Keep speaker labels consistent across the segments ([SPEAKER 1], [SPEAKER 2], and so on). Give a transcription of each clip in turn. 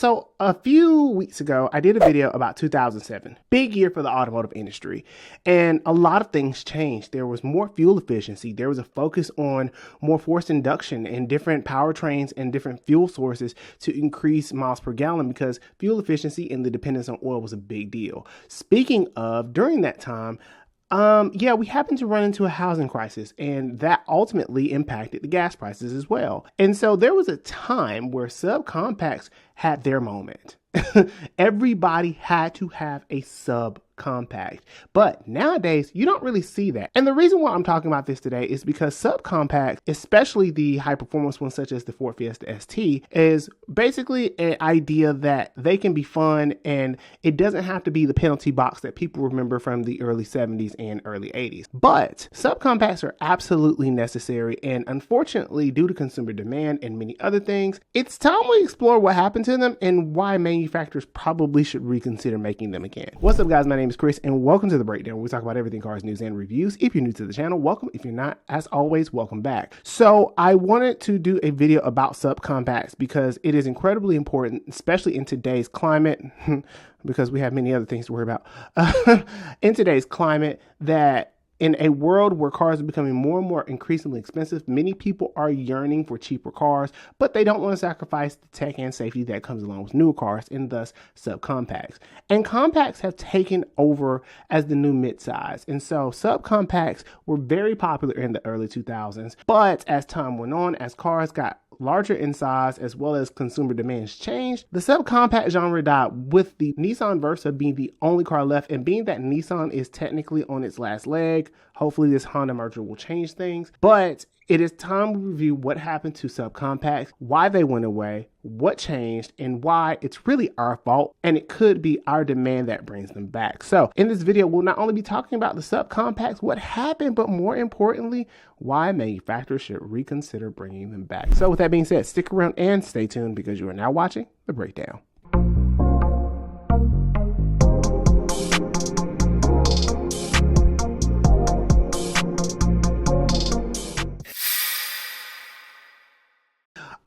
[SPEAKER 1] So a few weeks ago, I did a video about 2007, big year for the automotive industry. And a lot of things changed. There was more fuel efficiency. There was a focus on more forced induction and different powertrains and different fuel sources to increase miles per gallon, because fuel efficiency and the dependence on oil was a big deal. Speaking of, during that time, we happened to run into a housing crisis, and that ultimately impacted the gas prices as well. And so there was a time where subcompacts had their moment. Everybody had to have a subcompact. But nowadays, you don't really see that. And the reason why I'm talking about this today is because subcompacts, especially the high performance ones such as the Ford Fiesta ST, is basically an idea that they can be fun, and it doesn't have to be the penalty box that people remember from the early 70s and early 80s. But subcompacts are absolutely necessary, and unfortunately, due to consumer demand and many other things, it's time we explore what happened to them and why manufacturers probably should reconsider making them again. What's up, guys? My name is Chris, and welcome to The Breakdown, where we talk about everything cars, news, and reviews. If you're new to the channel, welcome. If you're not, as always, welcome back. So I wanted to do a video about subcompacts because it is incredibly important, especially in today's climate, because we have many other things to worry about. In today's climate, that in a world where cars are becoming more and more increasingly expensive, many people are yearning for cheaper cars, but they don't want to sacrifice the tech and safety that comes along with newer cars, and thus subcompacts. And compacts have taken over as the new midsize. And so subcompacts were very popular in the early 2000s, but as time went on, as cars got larger in size, as well as consumer demands changed, the subcompact genre died, with the Nissan Versa being the only car left. And being that Nissan is technically on its last leg, hopefully this Honda merger will change things. But it is time to review what happened to subcompacts, why they went away, what changed, and why it's really our fault, and it could be our demand that brings them back. So in this video, we'll not only be talking about the subcompacts, what happened, but more importantly, why manufacturers should reconsider bringing them back. So with that being said, stick around and stay tuned, because you are now watching The Breakdown.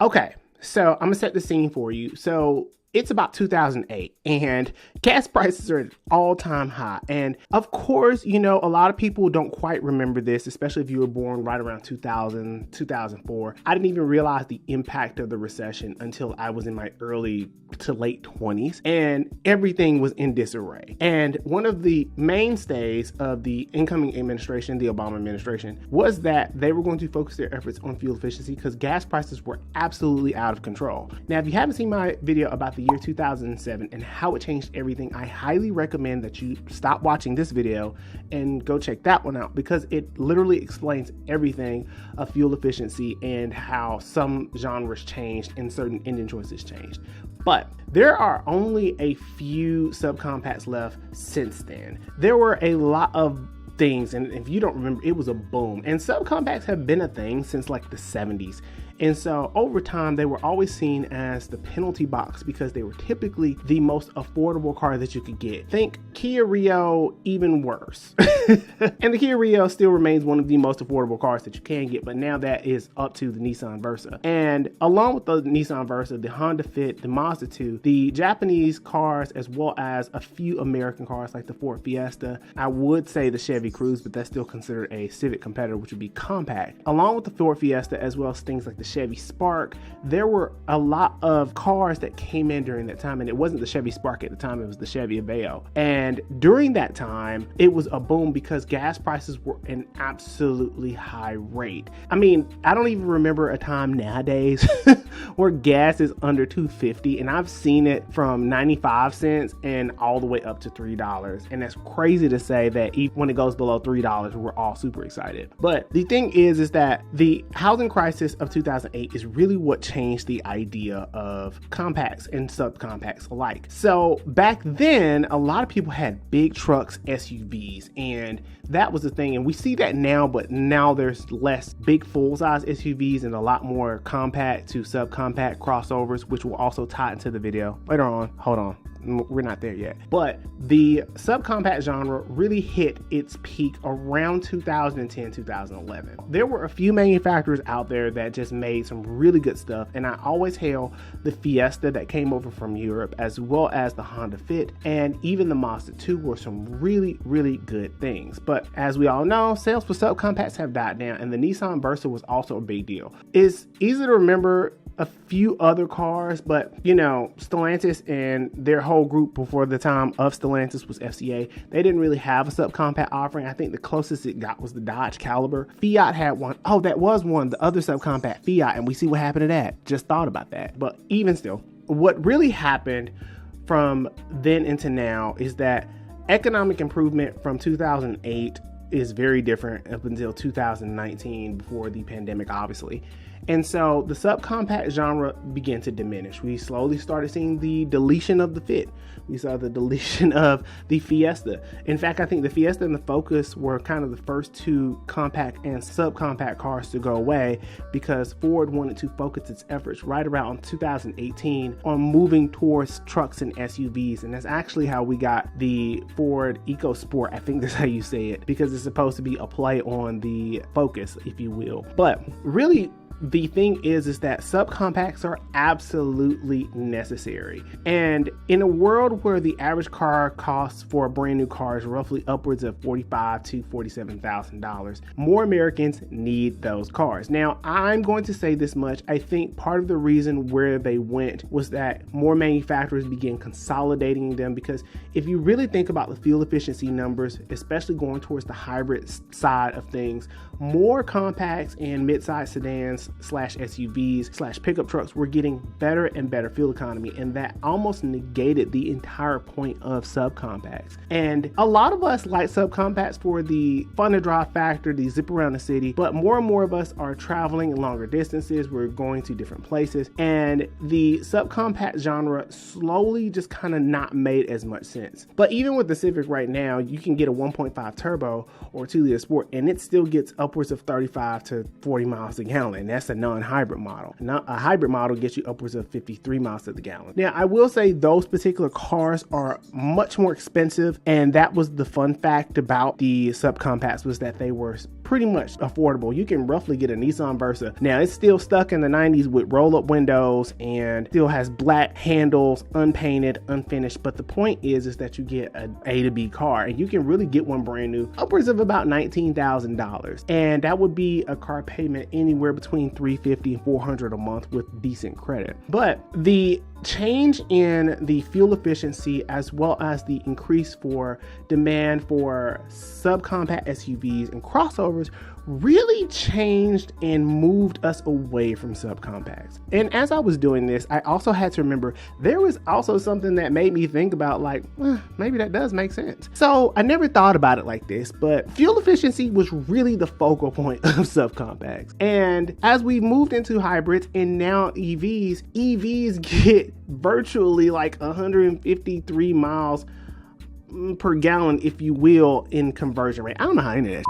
[SPEAKER 1] Okay, so I'm gonna set the scene for you. So it's about 2008, and gas prices are at an all-time high. And of course, you know, a lot of people don't quite remember this, especially if you were born right around 2000, 2004. I didn't even realize the impact of the recession until I was in my early to late 20s, and everything was in disarray. And one of the mainstays of the incoming administration, the Obama administration, was that they were going to focus their efforts on fuel efficiency because gas prices were absolutely out of control. Now, if you haven't seen my video about the year 2007 and how it changed everything, I highly recommend that you stop watching this video and go check that one out, because it literally explains everything of fuel efficiency and how some genres changed and certain engine choices changed. But there are only a few subcompacts left since then. There were a lot of things, and if you don't remember, it was a boom. And subcompacts have been a thing since like the 70s. And so over time, they were always seen as the penalty box because they were typically the most affordable car that you could get. Think Kia Rio, even worse. And the Kia Rio still remains one of the most affordable cars that you can get, but now that is up to the Nissan Versa. And along with the Nissan Versa, the Honda Fit, the Mazda 2, the Japanese cars, as well as a few American cars like the Ford Fiesta, I would say the Chevy Cruze, but that's still considered a Civic competitor, which would be compact. Along with the Ford Fiesta, as well as things like the Chevy Spark, there were a lot of cars that came in during that time, and it wasn't the Chevy Spark at the time, it was the Chevy Aveo. And during that time, it was a boom because gas prices were an absolutely high rate. I mean, I don't even remember a time nowadays where gas is under $2.50, and I've seen it from 95 cents and all the way up to $3. And that's crazy to say that even when it goes below $3, we're all super excited. But the thing is that the housing crisis of 2008 is really what changed the idea of compacts and subcompacts alike. So back then, a lot of people had big trucks, SUVs, and that was the thing. And we see that now, but now there's less big full-size SUVs and a lot more compact to subcompact crossovers, which will also tie into the video later on. Hold on. we're not there yet. But the subcompact genre really hit its peak around 2010, 2011. There were a few manufacturers out there that just made some really good stuff, and I always hail the Fiesta that came over from Europe, as well as the Honda Fit, and even the Mazda 2 were some really, really good things. But as we all know, sales for subcompacts have died down, and the Nissan Versa was also a big deal. It's easy to remember a few other cars, but you know, Stellantis and their whole group before the time of Stellantis was FCA. They didn't really have a subcompact offering. I think the closest it got was the Dodge Caliber. Fiat had one. Oh, that was one, the other subcompact Fiat, and we see what happened to that. Just thought about that. But even still, what really happened from then into now is that economic improvement from 2008 is very different up until 2019, before the pandemic, obviously. And so the subcompact genre began to diminish. We slowly started seeing the deletion of the Fit. We saw the deletion of the Fiesta. In fact, I think the Fiesta and the Focus were kind of the first two compact and subcompact cars to go away, because Ford wanted to focus its efforts right around 2018 on moving towards trucks and SUVs. And that's actually how we got the Ford EcoSport. I think that's how you say it, because it's supposed to be a play on the Focus, if you will. But really, the thing is that subcompacts are absolutely necessary. And in a world where the average car costs for a brand new car is roughly upwards of $45,000 to $47,000, more Americans need those cars. Now, I'm going to say this much. I think part of the reason where they went was that more manufacturers began consolidating them, because if you really think about the fuel efficiency numbers, especially going towards the hybrid side of things, more compacts and mid-size sedans slash SUVs slash pickup trucks were getting better and better fuel economy, and that almost negated the entire point of subcompacts. And a lot of us like subcompacts for the fun to drive factor, the zip around the city, but more and more of us are traveling longer distances. We're going to different places, and the subcompact genre slowly just kind of not made as much sense. But even with the Civic right now, you can get a 1.5 turbo or 2-liter sport, and it still gets upwards of 35 to 40 miles a gallon. That's a non-hybrid model. Now, a hybrid model gets you upwards of 53 miles to the gallon. Now, I will say those particular cars are much more expensive, and that was the fun fact about the subcompacts, was that they were pretty much affordable. You can roughly get a Nissan Versa. Now, it's still stuck in the 90s with roll-up windows and still has black handles, unpainted, unfinished, but the point is that you get an A to B car, and you can really get one brand new upwards of about $19,000, and that would be a car payment anywhere between $350 and $400 a month with decent credit. But the change in the fuel efficiency, as well as the increase for demand for subcompact SUVs and crossovers, really changed and moved us away from subcompacts. And as I was doing this, I also had to remember there was also something that made me think about, like, maybe that does make sense. So I never thought about it like this, but fuel efficiency was really the focal point of subcompacts. And as we moved into hybrids and now EVs get virtually like 153 miles per gallon, if you will, in conversion rate. I don't know how any of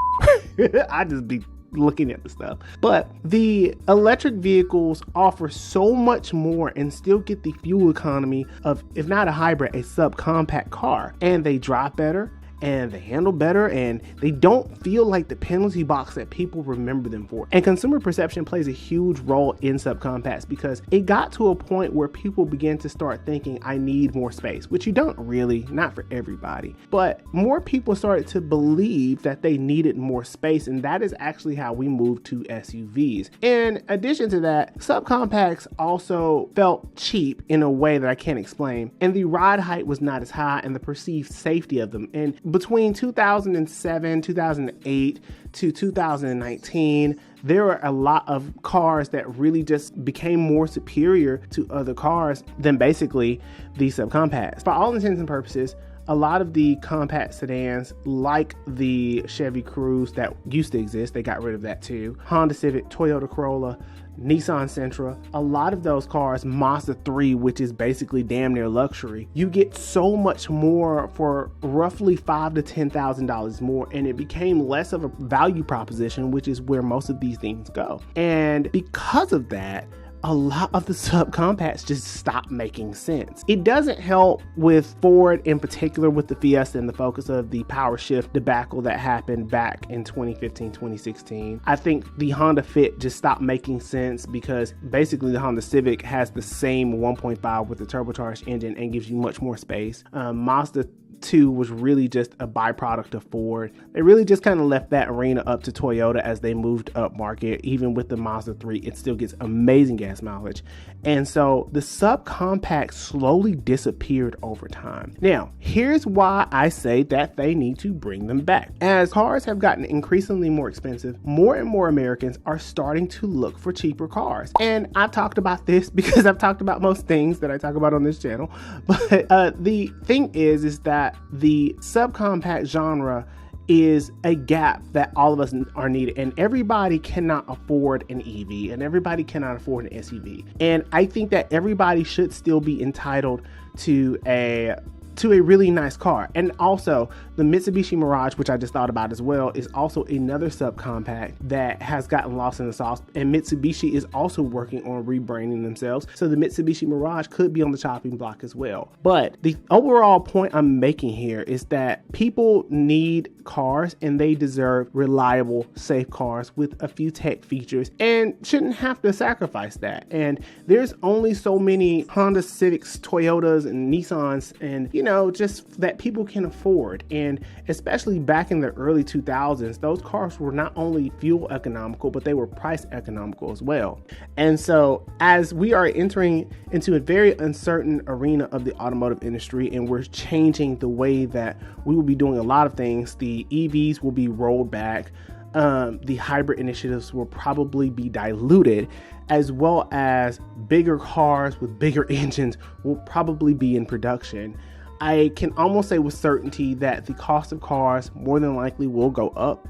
[SPEAKER 1] that I just be looking at the stuff. But the electric vehicles offer so much more and still get the fuel economy of, if not a hybrid, a subcompact car. And they drive better, and they handle better, and they don't feel like the penalty box that people remember them for. And consumer perception plays a huge role in subcompacts, because it got to a point where people began to start thinking, I need more space, which you don't really, not for everybody, but more people started to believe that they needed more space, and that is actually how we moved to SUVs. In addition to that, subcompacts also felt cheap in a way that I can't explain, and the ride height was not as high, and the perceived safety of them. And between 2007, 2008 to 2019, there were a lot of cars that really just became more superior to other cars than basically the subcompacts. For all intents and purposes, a lot of the compact sedans, like the Chevy Cruze that used to exist, they got rid of that too, Honda Civic, Toyota Corolla, Nissan Sentra, a lot of those cars, Mazda 3, which is basically damn near luxury, you get so much more for roughly $5,000 to $10,000 more, and it became less of a value proposition, which is where most of these things go. And because of that, a lot of the subcompacts just stop making sense. It doesn't help with Ford in particular with the Fiesta and the focus of the power shift debacle that happened back in 2015, 2016. I think the Honda Fit just stopped making sense because basically the Honda Civic has the same 1.5 with the turbocharged engine and gives you much more space. Mazda 2 was really just a byproduct of Ford. They really just kind of left that arena up to Toyota as they moved up market. Even with the Mazda 3, it still gets amazing gas mileage. And so the subcompact slowly disappeared over time. Now, here's why I say that they need to bring them back. As cars have gotten increasingly more expensive, more and more Americans are starting to look for cheaper cars. And I've talked about this because I've talked about most things that I talk about on this channel. But the thing is that the subcompact genre is a gap that all of us are needed, and everybody cannot afford an EV and everybody cannot afford an SUV. And I think that everybody should still be entitled to a really nice car. And also the Mitsubishi Mirage, which I just thought about as well, is also another subcompact that has gotten lost in the sauce, and Mitsubishi is also working on rebranding themselves, so the Mitsubishi Mirage could be on the chopping block as well. But the overall point I'm making here is that people need cars and they deserve reliable, safe cars with a few tech features and shouldn't have to sacrifice that. And there's only so many Honda Civics, Toyotas, and Nissans, and just that people can afford. And especially back in the early 2000s, those cars were not only fuel economical, but they were price economical as well. And so as we are entering into a very uncertain arena of the automotive industry, and we're changing the way that we will be doing a lot of things, the EVs will be rolled back. The hybrid initiatives will probably be diluted, as well as bigger cars with bigger engines will probably be in production. I can almost say with certainty that the cost of cars more than likely will go up.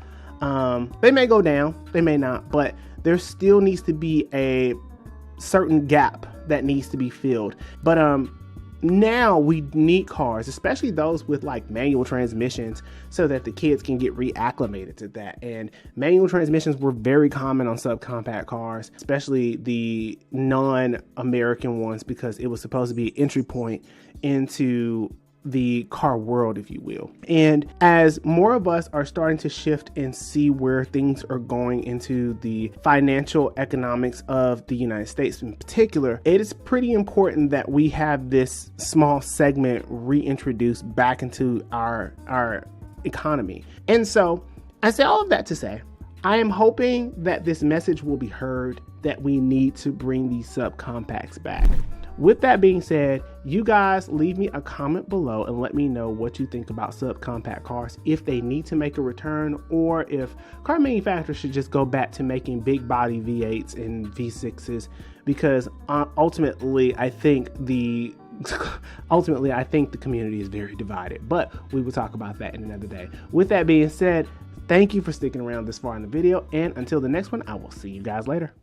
[SPEAKER 1] They may go down, they may not, but there still needs to be a certain gap that needs to be filled. But now we need cars, especially those with like manual transmissions, so that the kids can get reacclimated to that. And manual transmissions were very common on subcompact cars, especially the non-American ones, because it was supposed to be an entry point into the car world, if you will. And as more of us are starting to shift and see where things are going into the financial economics of the United States in particular, it is pretty important that we have this small segment reintroduced back into our economy. And so I say all of that to say, I am hoping that this message will be heard, that we need to bring these subcompacts back. With that being said, you guys leave me a comment below and let me know what you think about subcompact cars, if they need to make a return, or if car manufacturers should just go back to making big body V8s and V6s, because ultimately I think the community is very divided. But we will talk about that in another day. With that being said, thank you for sticking around this far in the video, and until the next one, I will see you guys later.